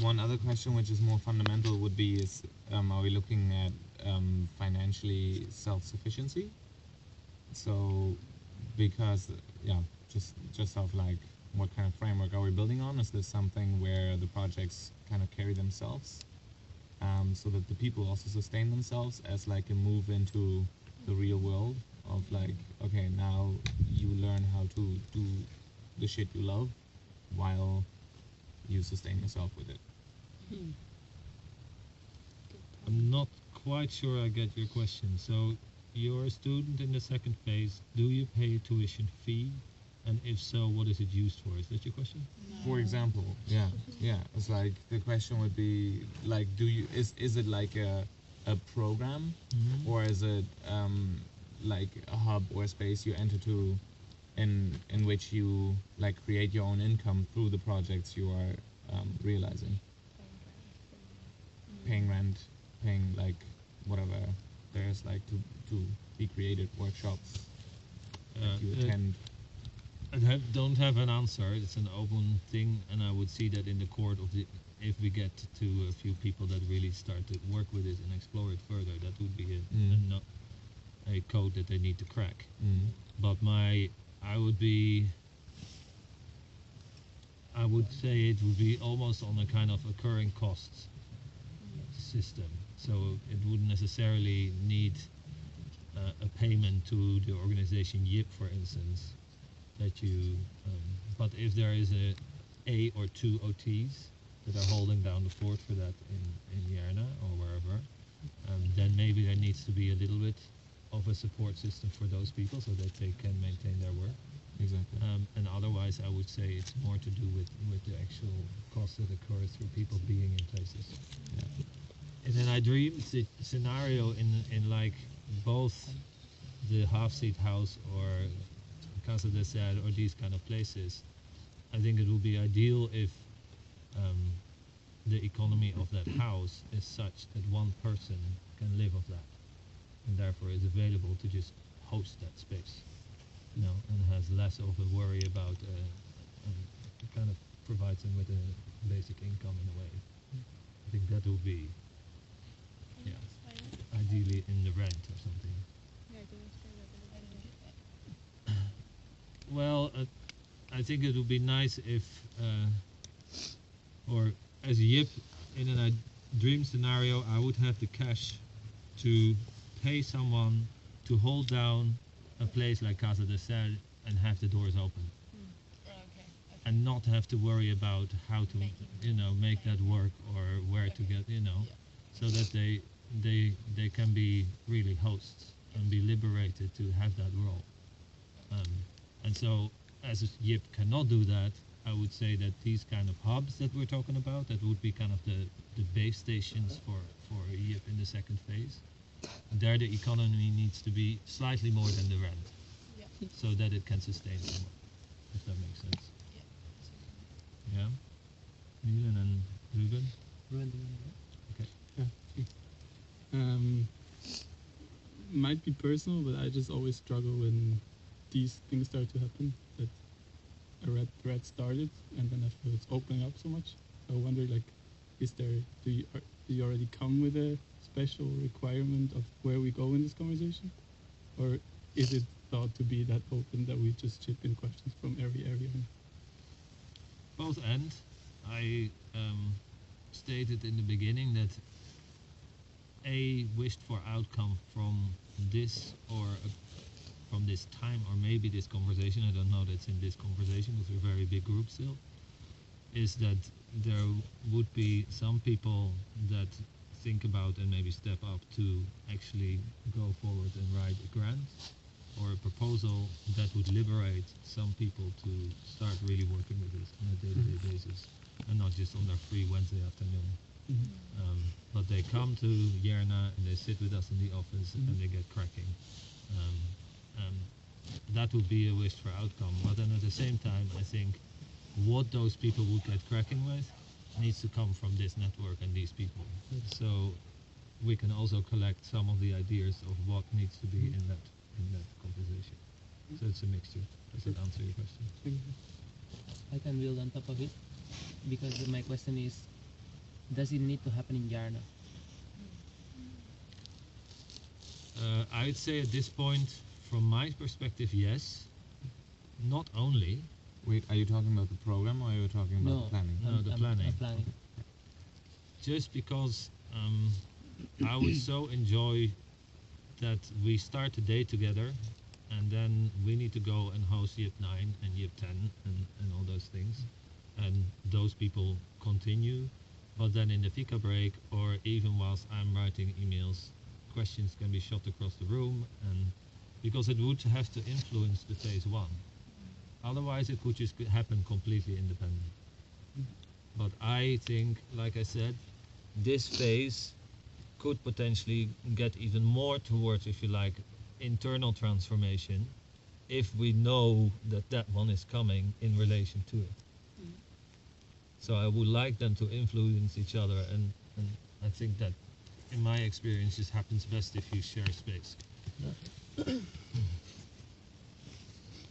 one other question, which is more fundamental, would be: is are we looking at financially self-sufficiency? So, because just of like, what kind of framework are we building on? Is this something where the projects kind of carry themselves, so that the people also sustain themselves as like a move into the real world of like, okay, now you learn how to do the shit you love while you sustain yourself with it. I'm not quite sure I get your question. So you're a student in the second phase. Do you pay a tuition fee? And if so, what is it used for? Is that your question? For example, yeah, it's like the question would be like, is it like a program, or is it like a hub or a space you enter to, in which you like create your own income through the projects you are realizing, paying rent, paying like whatever there's like to be created, workshops that you attend. Don't have an answer. It's an open thing, and I would see that in the court of the. If we get to a few people that really start to work with it and explore it further, that would be a code that they need to crack. But I would say it would be almost on a kind of occurring costs system. So it wouldn't necessarily need a payment to the organization Yip, for instance, that you. But if there is a or two OTs that are holding down the fort for that in Järna or wherever, then maybe there needs to be a little bit of a support system for those people so that they can maintain their work. Exactly. And otherwise, I would say it's more to do with the actual cost that occurs through people being in places. Yeah. And then I dreamed the scenario in like both the half-seat house or Casa de Ser or these kind of places. I think it would be ideal if the economy of that house is such that one person can live off that, and therefore is available to just host that space, and has less of a worry about kind of provides them with a basic income in a way. I think that would be, ideally in the rent or something. Well, I think it would be nice if, or as Yip, in a dream scenario, I would have the cash to pay someone to hold down a place like Casa de Ser and have the doors open. And not have to worry about how to, make that work or where to get, so that they can be really hosts and be liberated to have that role. And so, as Yip cannot do that, I would say that these kind of hubs that we're talking about, that would be kind of the base stations for Yip in the second phase. There the economy needs to be slightly more than the rent, so that it can sustain someone, if that makes sense. Yeah? Milan and Ruben? Okay. Might be personal, but I just always struggle when these things start to happen. That a red thread started, and then I feel it's opening up so much. I wonder, like, do you already come with a special requirement of where we go in this conversation, or is it thought to be that open that we just chip in questions from every area? Both and. I stated in the beginning that a wished for outcome from this or from this time or maybe this conversation, I don't know that's in this conversation because we're a very big group still, is that there would be some people that think about and maybe step up to actually go forward and write a grant or a proposal that would liberate some people to start really working with this on a day-to-day basis and not just on their free Wednesday afternoon. But they come to Järna and they sit with us in the office and they get cracking. That would be a wish for outcome. But then at the same time, I think what those people would get cracking with needs to come from this network and these people. So we can also collect some of the ideas of what needs to be in that conversation. So it's a mixture. Does that answer your question? I can build on top of it, because my question is, does it need to happen in Yarna? I'd say at this point, from my perspective, yes. Not only, Wait, are you talking about the program or are you talking about No. the planning? No, the planning. Planning. just because I would so enjoy that we start the day together, and then we need to go and host Yip 9 and Yip 10 and all those things, and those people continue. But then in the fika break, or even whilst I'm writing emails, questions can be shot across the room, and because it would have to influence the phase one. Otherwise, it could just happen completely independent. But I think, like I said, this phase could potentially get even more towards, if you like, internal transformation, if we know that that one is coming in relation to it. So I would like them to influence each other, and I think that, in my experience, just happens best if you share space.